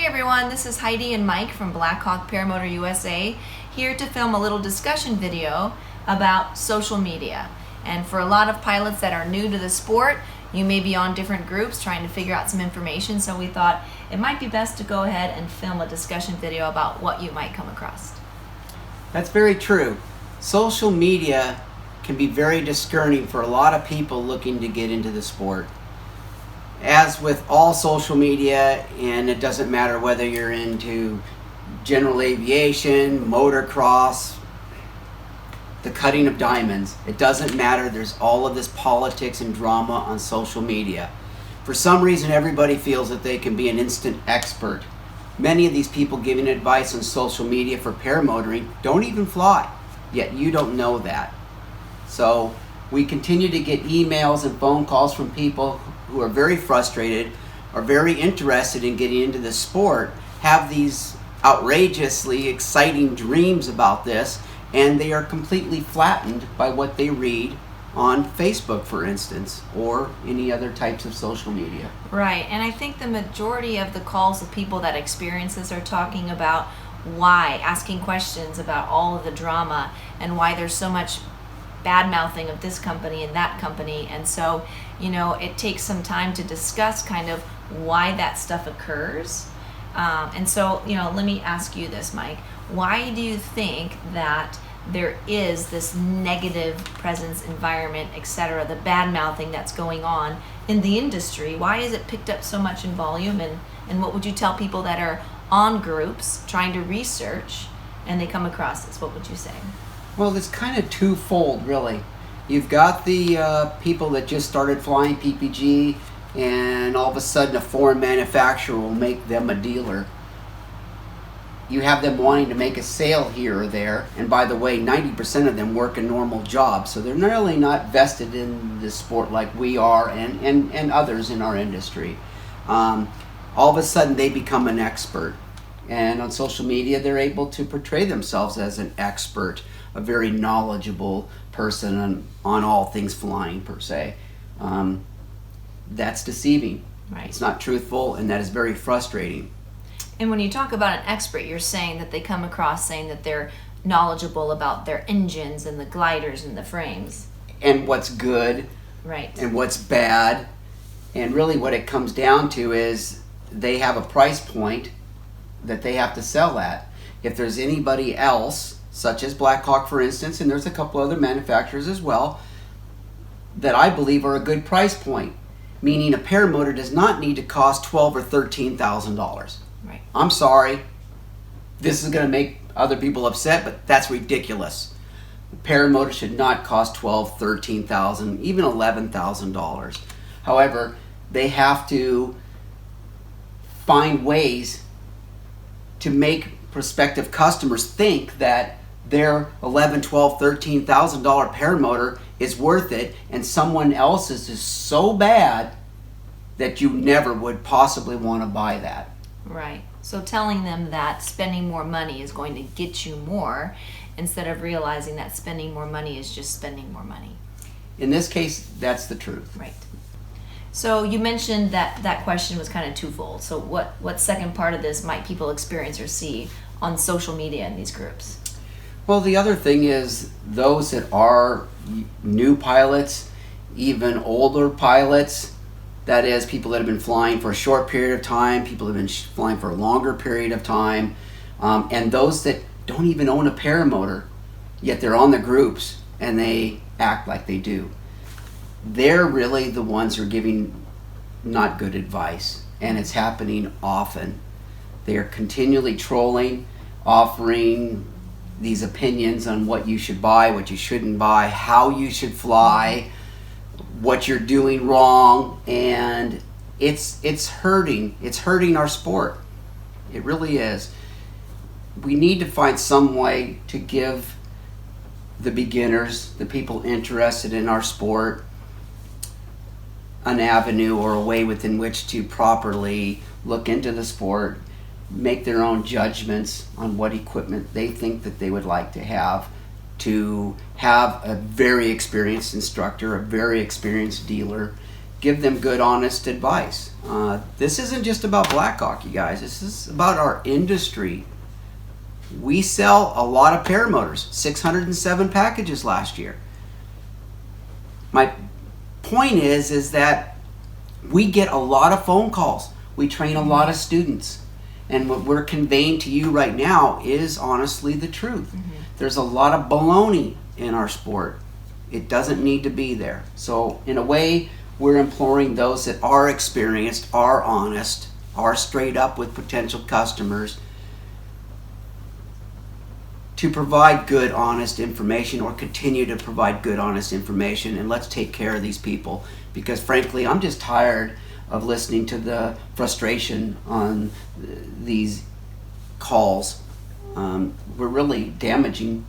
Hey everyone, this is Heidi and Mike from BlackHawk Paramotor USA, here to film a little discussion video about social media. And for a lot of pilots that are new to the sport, you may be on different groups trying to figure out some information, so we thought it might be best to go ahead and film a discussion video about what you might come across. That's very true. Social media can be very discouraging for a lot of people looking to get into the sport. As with all social media, and it doesn't matter whether you're into general aviation, motocross, the cutting of diamonds, it doesn't matter. There's all of this politics and drama on social media. For some reason, everybody feels that they can be an instant expert. Many of these people giving advice on social media for paramotoring don't even fly, yet you don't know that. So we continue to get emails and phone calls from people who are very frustrated, are very interested in getting into the sport, have these outrageously exciting dreams about this, and they are completely flattened by what they read on Facebook, for instance, or any other types of social media. Right, and I think the majority of the calls of people that experience this are talking about why, asking questions about all of the drama and why there's so much bad mouthing of this company and that company. And so, it takes some time to discuss kind of why that stuff occurs. And so, let me ask you this, Mike. Why do you think that there is this negative presence, environment, etc., the bad mouthing that's going on in the industry? Why is it picked up so much in volume? And what would you tell people that are on groups trying to research and they come across this? What would you say? Well, it's kind of twofold, really. You've got the people that just started flying PPG, and all of a sudden a foreign manufacturer will make them a dealer. You have them wanting to make a sale here or there, and by the way, 90% of them work a normal job, so they're really not vested in the sport like we are and others in our industry. All of a sudden they become an expert, and on social media they're able to portray themselves as an expert, a very knowledgeable person on all things flying, per se. That's deceiving. Right. It's not truthful, and that is very frustrating. And when you talk about an expert, you're saying that they come across saying that they're knowledgeable about their engines and the gliders and the frames. And what's good. Right. And what's bad. And really what it comes down to is they have a price point that they have to sell at. If there's anybody else, such as BlackHawk, for instance, and there's a couple other manufacturers as well, that I believe are a good price point, meaning a paramotor does not need to cost $12,000 or $13,000. Right. I'm sorry, this is going to make other people upset, but that's ridiculous. A paramotor should not cost $12,000, $13,000, even $11,000. However, they have to find ways to make prospective customers think that their $11,000, $12,000, $13,000 paramotor is worth it, and someone else's is so bad that you never would possibly want to buy that. Right. So telling them that spending more money is going to get you more, instead of realizing that spending more money is just spending more money. In this case, that's the truth. Right. So you mentioned that question was kind of twofold. So what second part of this might people experience or see on social media in these groups? Well, the other thing is those that are new pilots, even older pilots, that is, people that have been flying for a short period of time, people that have been flying for a longer period of time, and those that don't even own a paramotor, yet they're on the groups and they act like they do. They're really the ones who are giving not good advice, and it's happening often. They are continually trolling, offering these opinions on what you should buy, what you shouldn't buy, how you should fly, what you're doing wrong, and it's hurting our sport. It really is. We need to find some way to give the beginners, the people interested in our sport, an avenue or a way within which to properly look into the sport, make their own judgments on what equipment they think that they would like to have a very experienced instructor, a very experienced dealer give them good, honest advice. This isn't just about BlackHawk, you guys. This is about our industry. We sell a lot of paramotors, 607 packages last year. My point is that we get a lot of phone calls. We train a lot of students. And what we're conveying to you right now is honestly the truth. Mm-hmm. There's a lot of baloney in our sport. It doesn't need to be there. So in a way, we're imploring those that are experienced, are honest, are straight up with potential customers to provide good, honest information, or continue to provide good, honest information. And let's take care of these people, because frankly, I'm just tired of listening to the frustration on these calls. We're really damaging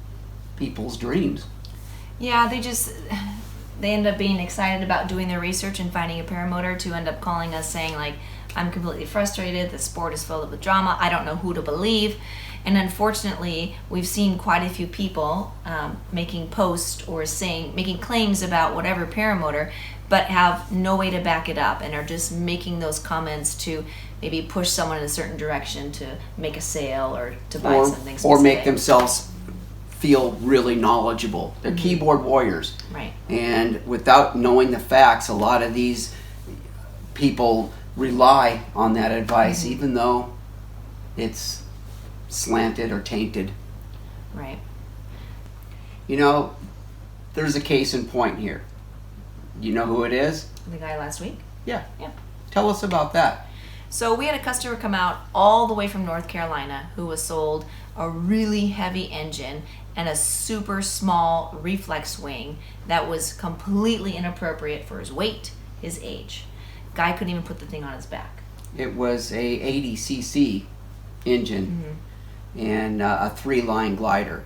people's dreams. Yeah, they end up being excited about doing their research and finding a paramotor to end up calling us saying like, I'm completely frustrated, the sport is filled with drama, I don't know who to believe. And unfortunately, we've seen quite a few people making posts or making claims about whatever paramotor, but have no way to back it up and are just making those comments to maybe push someone in a certain direction to make a sale or to buy something specific. Or make themselves feel really knowledgeable. They're keyboard warriors. Right. And without knowing the facts, a lot of these people rely on that advice, even though it's slanted or tainted. Right. You know, there's a case in point here. You know who it is? The guy last week? Yeah. Yeah. Tell us about that. So we had a customer come out all the way from North Carolina who was sold a really heavy engine and a super small reflex wing that was completely inappropriate for his weight, his age. Guy couldn't even put the thing on his back. It was a 80cc engine and a 3-line glider.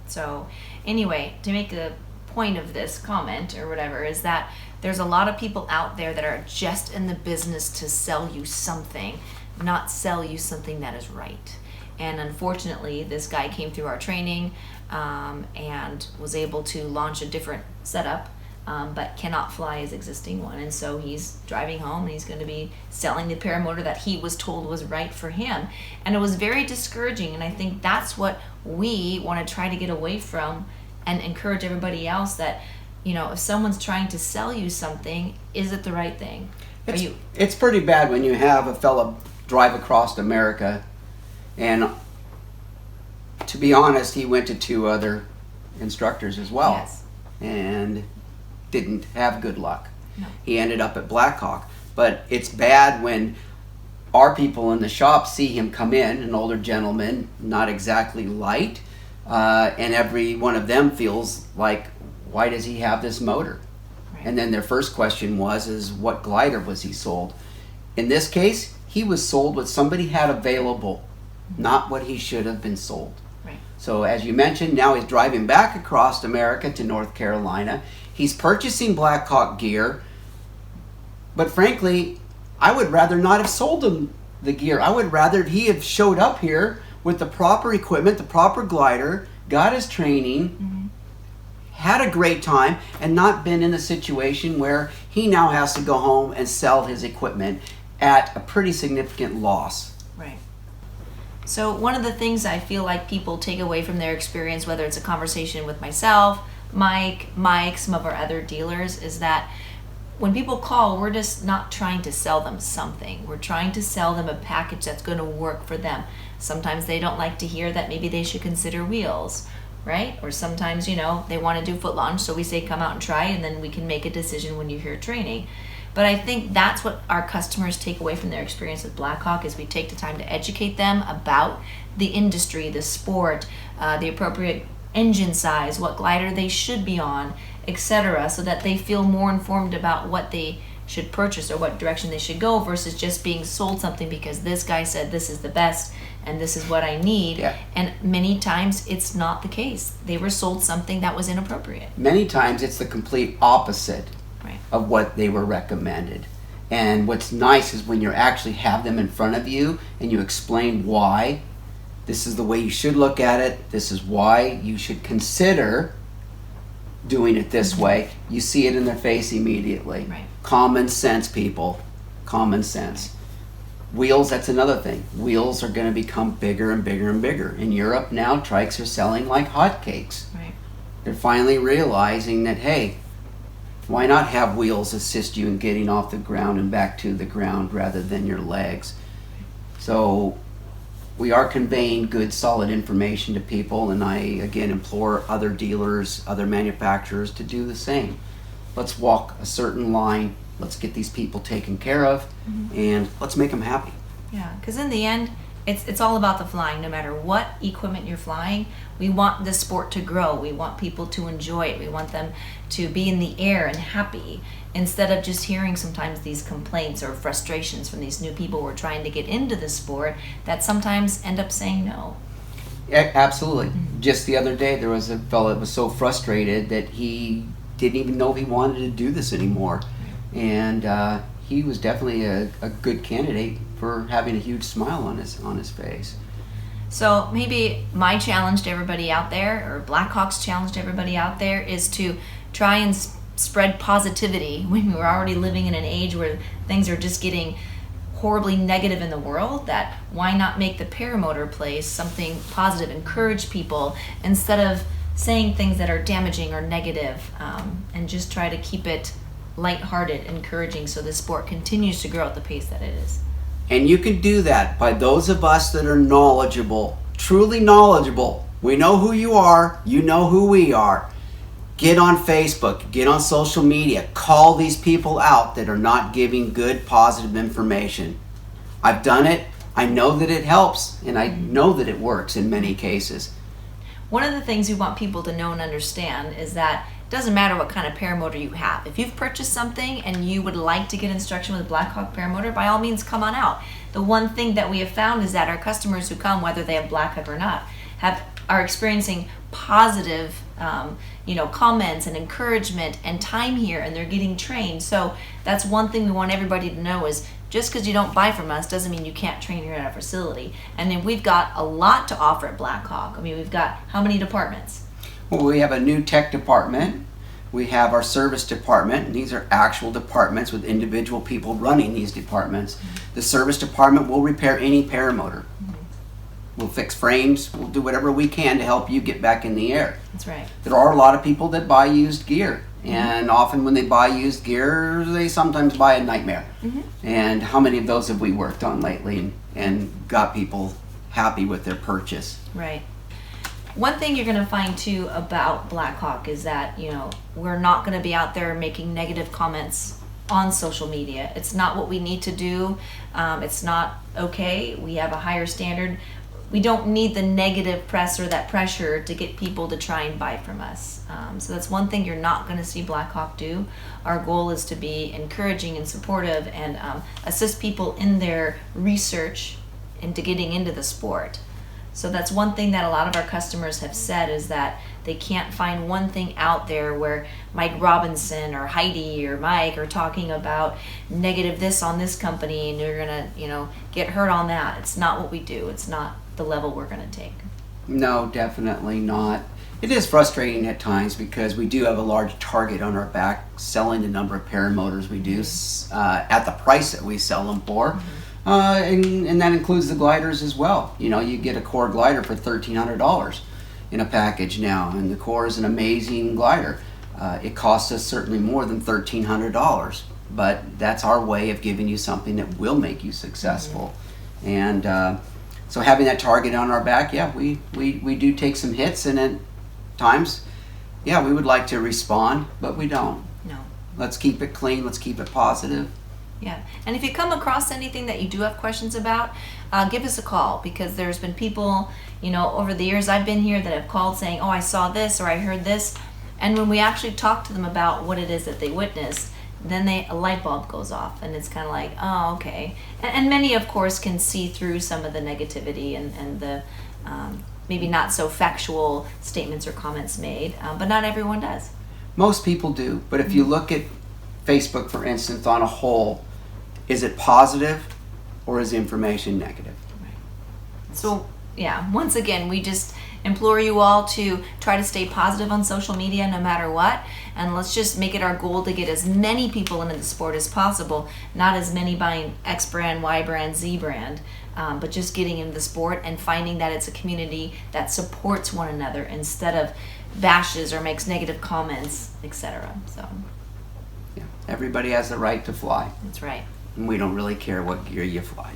So anyway, to make a point of this comment or whatever is that there's a lot of people out there that are just in the business to sell you something, not sell you something that is right. And unfortunately, this guy came through our training and was able to launch a different setup, but cannot fly his existing one. And so he's driving home and he's going to be selling the paramotor that he was told was right for him. And it was very discouraging. And I think that's what we want to try to get away from and encourage everybody else that, you know, if someone's trying to sell you something, is it the right thing? It's pretty bad when you have a fella drive across America, and to be honest, he went to 2 other instructors as well. Yes. And didn't have good luck. No. He ended up at BlackHawk. But it's bad when our people in the shop see him come in, an older gentleman, not exactly light, and every one of them feels like, why does he have this motor? Right. And then their first question is what glider was he sold? In this case, he was sold what somebody had available, not what he should have been sold. Right. So as you mentioned, now he's driving back across America to North Carolina. He's purchasing BlackHawk gear, but frankly, I would rather not have sold him the gear. I would rather he have showed up here with the proper equipment, the proper glider, got his training, had a great time, and not been in a situation where he now has to go home and sell his equipment at a pretty significant loss. Right. So one of the things I feel like people take away from their experience, whether it's a conversation with myself, Mike, some of our other dealers, is that when people call, we're just not trying to sell them something. We're trying to sell them a package that's going to work for them. Sometimes they don't like to hear that maybe they should consider wheels, right? Or sometimes, you know, they want to do foot launch, so we say come out and try, and then we can make a decision when you hear training. But I think that's what our customers take away from their experience with BlackHawk, is we take the time to educate them about the industry, the sport, the appropriate engine size, what glider they should be on, etc., so that they feel more informed about what they should purchase or what direction they should go, versus just being sold something because this guy said this is the best and this is what I need. Yeah. And many times it's not the case. They were sold something that was inappropriate. Many times it's the complete opposite Right. of what they were recommended. And what's nice is when you actually have them in front of you and you explain why. This is the way you should look at it. This is why you should consider doing it this way. You see it in their face immediately. Right. Common sense, people. Common sense. Wheels, that's another thing. Wheels are going to become bigger and bigger and bigger. In Europe now, trikes are selling like hotcakes. Right. They're finally realizing that, hey, why not have wheels assist you in getting off the ground and back to the ground rather than your legs? So we are conveying good, solid information to people, and I, again, implore other dealers, other manufacturers to do the same. Let's walk a certain line. Let's get these people taken care of, and let's make them happy. Yeah, because in the end, it's all about the flying. No matter what equipment you're flying, we want this sport to grow. We want people to enjoy it. We want them to be in the air and happy, instead of just hearing sometimes these complaints or frustrations from these new people who are trying to get into the sport that sometimes end up saying no. Absolutely. Just the other day, there was a fellow that was so frustrated that he didn't even know if he wanted to do this anymore. And he was definitely a good candidate for having a huge smile on his face. So maybe my challenge to everybody out there, or BlackHawk's challenge to everybody out there, is to try and spread positivity when we're already living in an age where things are just getting horribly negative in the world. That why not make the Paramotor place something positive, encourage people instead of saying things that are damaging or negative, and just try to keep it lighthearted, encouraging, so the sport continues to grow at the pace that it is. And you can do that by those of us that are knowledgeable, truly knowledgeable. We know who you are, you know who we are. Get on Facebook, get on social media, call these people out that are not giving good, positive information. I've done it, I know that it helps, and I know that it works in many cases. One of the things we want people to know and understand is that it doesn't matter what kind of paramotor you have. If you've purchased something and you would like to get instruction with BlackHawk Paramotor, by all means come on out. The one thing that we have found is that our customers who come, whether they have BlackHawk or not, are experiencing positive comments and encouragement and time here, and they're getting trained. So that's one thing we want everybody to know, is just because you don't buy from us doesn't mean you can't train here at our facility. And then we've got a lot to offer at BlackHawk. I mean, we've got how many departments? Well, we have a new tech department. We have our service department, and these are actual departments with individual people running these departments. The service department will repair any paramotor. We'll fix frames. We'll do whatever we can to help you get back in the air. That's right. There are a lot of people that buy used gear, and often when they buy used gear, they sometimes buy a nightmare. And how many of those have we worked on lately and got people happy with their purchase? Right. One thing you're going to find too about BlackHawk is that, we're not going to be out there making negative comments on social media. It's not what we need to do. It's not okay. We have a higher standard. We don't need the negative press or that pressure to get people to try and buy from us. So that's one thing you're not going to see BlackHawk do. Our goal is to be encouraging and supportive and assist people in their research into getting into the sport. So that's one thing that a lot of our customers have said, is that they can't find one thing out there where Mike Robinson or Heidi or Mike are talking about negative this on this company and you're gonna, get hurt on that. It's not what we do. It's not the level we're gonna take. No, definitely not. It is frustrating at times because we do have a large target on our back selling the number of paramotors we do at the price that we sell them for. And that includes the gliders as well. You get a core glider for $1,300 in a package now, and the core is an amazing glider. It costs us certainly more than $1,300, but that's our way of giving you something that will make you successful. And so having that target on our back, we do take some hits, and at times, we would like to respond, but we don't. No. Let's keep it clean. Let's keep it positive. Yeah, and if you come across anything that you do have questions about, give us a call, because there's been people, over the years I've been here that have called saying, oh, I saw this or I heard this, and when we actually talk to them about what it is that they witnessed, then a light bulb goes off, and it's kind of like, oh, okay. And many, of course, can see through some of the negativity and the maybe not so factual statements or comments made, but not everyone does. Most people do, but if you look at Facebook, for instance, on a whole, is it positive or is the information negative? So, once again, we just implore you all to try to stay positive on social media no matter what. And let's just make it our goal to get as many people into the sport as possible, not as many buying X brand, Y brand, Z brand, but just getting into the sport and finding that it's a community that supports one another instead of bashes or makes negative comments, etc. So Yeah. Everybody has the right to fly. that's right. And we don't really care what gear you fly.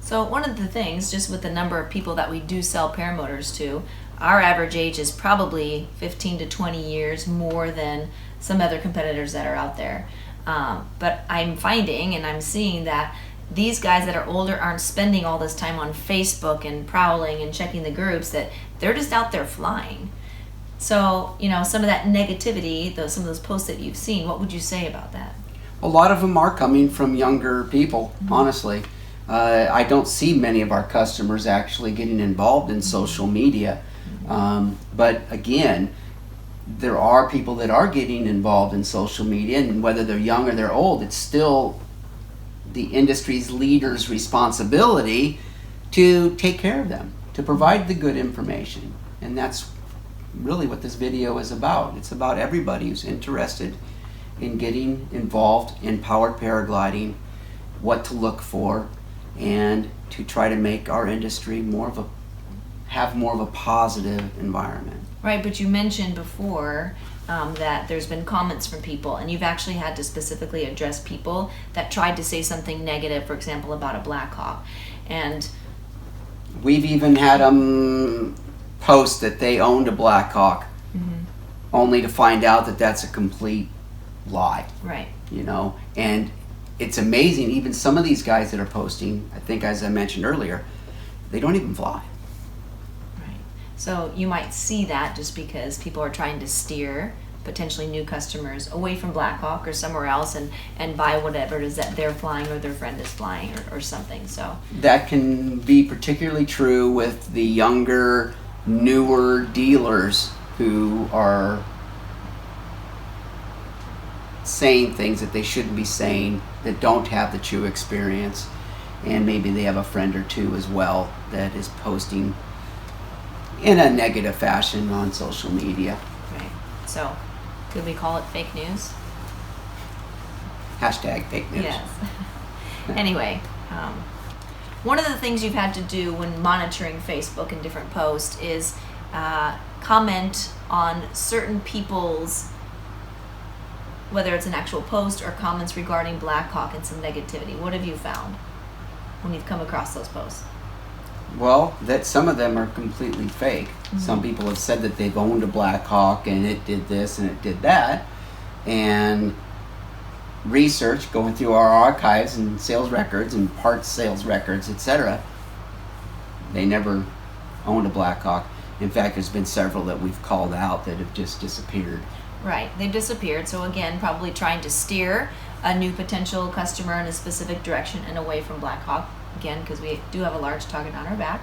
So one of the things, just with the number of people that we do sell paramotors to, our average age is probably 15 to 20 years more than some other competitors that are out there. But I'm finding and I'm seeing that these guys that are older aren't spending all this time on Facebook and prowling and checking the groups, that they're just out there flying. So, some of that negativity, some of those posts that you've seen, what would you say about that? A lot of them are coming from younger people, honestly. I don't see many of our customers actually getting involved in social media. But again, there are people that are getting involved in social media, and whether they're young or they're old, it's still the industry's leaders' responsibility to take care of them, to provide the good information. And that's really what this video is about. It's about everybody who's interested in getting involved in powered paragliding, what to look for, and to try to make our industry have more of a positive environment. Right, but you mentioned before that there's been comments from people, and you've actually had to specifically address people that tried to say something negative, for example, about a BlackHawk. And we've even had them post that they owned a BlackHawk, only to find out that that's a complete lie. Right. And it's amazing, even some of these guys that are posting, I think as I mentioned earlier, they don't even fly. Right. So you might see that just because people are trying to steer potentially new customers away from BlackHawk or somewhere else and buy whatever it is that they're flying or their friend is flying or something. So that can be particularly true with the younger, newer dealers who are saying things that they shouldn't be saying, that don't have the true experience, and maybe they have a friend or two as well that is posting in a negative fashion on social media. Right. So could we call it fake news? Hashtag fake news. Yes. Anyway, one of the things you've had to do when monitoring Facebook and different posts is comment on certain people's, whether it's an actual post or comments regarding BlackHawk and some negativity. What have you found when you've come across those posts? Well, that some of them are completely fake. Some people have said that they've owned a BlackHawk and it did this and it did that. And research, going through our archives and sales records and parts sales records, etc., they never owned a BlackHawk. In fact, there's been several that we've called out that have just disappeared. Right, they've disappeared. So again, probably trying to steer a new potential customer in a specific direction and away from BlackHawk. Again, because we do have a large target on our back.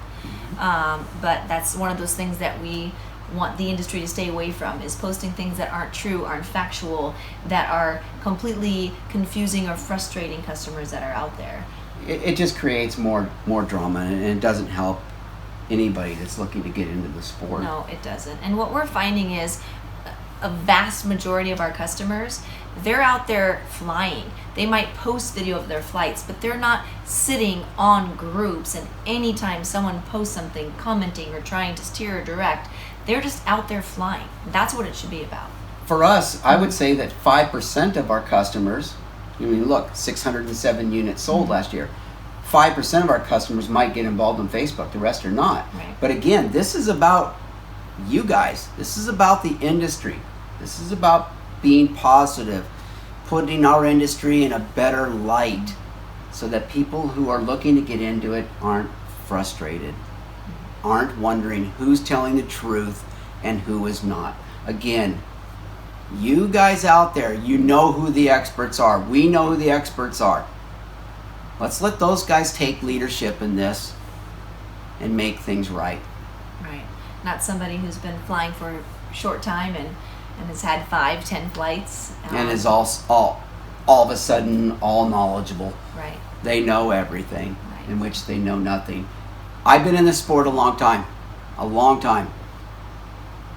But that's one of those things that we want the industry to stay away from, is posting things that aren't true, aren't factual, that are completely confusing or frustrating customers that are out there. It just creates more drama, and it doesn't help anybody that's looking to get into the sport. No, it doesn't. And what we're finding is a vast majority of our customers, they're out there flying. They might post video of their flights, but they're not sitting on groups, and anytime someone posts something, commenting or trying to steer or direct, they're just out there flying. That's what it should be about. For us, I would say that 5% of our customers, look, 607 units sold last year. 5% of our customers might get involved on Facebook, the rest are not. Right. But again, this is about you guys. This is about the industry. This is about being positive, putting our industry in a better light so that people who are looking to get into it aren't frustrated, aren't wondering who's telling the truth and who is not. Again, you guys out there, you know who the experts are. We know who the experts are. Let's let those guys take leadership in this and make things right. Right. Not somebody who's been flying for a short time and has had 5-10 flights. And is all of a sudden all knowledgeable. Right. They know everything, Right. in which they know nothing. I've been in this sport a long time.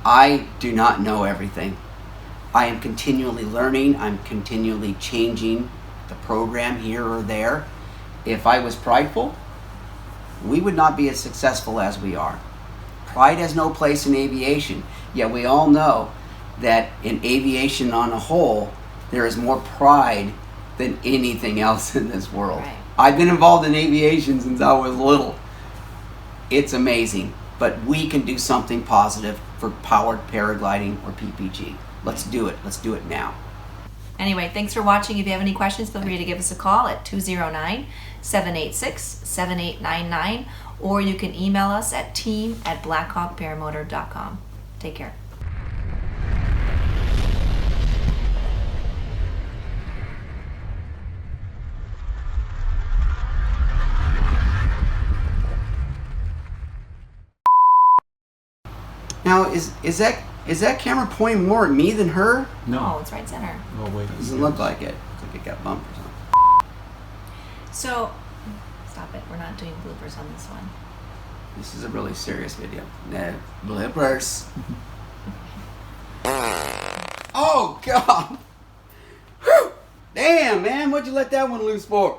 I do not know everything. I am continually learning. I'm continually changing the program here or there. If I was prideful, we would not be as successful as we are. Pride has no place in aviation, yet we all know that in aviation on a whole, there is more pride than anything else in this world. Right. I've been involved in aviation since I was little. It's amazing, but we can do something positive for powered paragliding or PPG. Let's do it. Let's do it now. Anyway, thanks for watching. If you have any questions, feel free to give us a call at 209-786-7899, or you can email us at team@blackhawkparamotor.com. Take care. Now, is that camera pointing more at me than her? No, it's right center. Oh, wait. Doesn't look like it. Looks like it got bumped or something. So, stop it. We're not doing bloopers on this one. This is a really serious video. No bloopers. Oh, God. Whew. Damn, man. What'd you let that one loose for?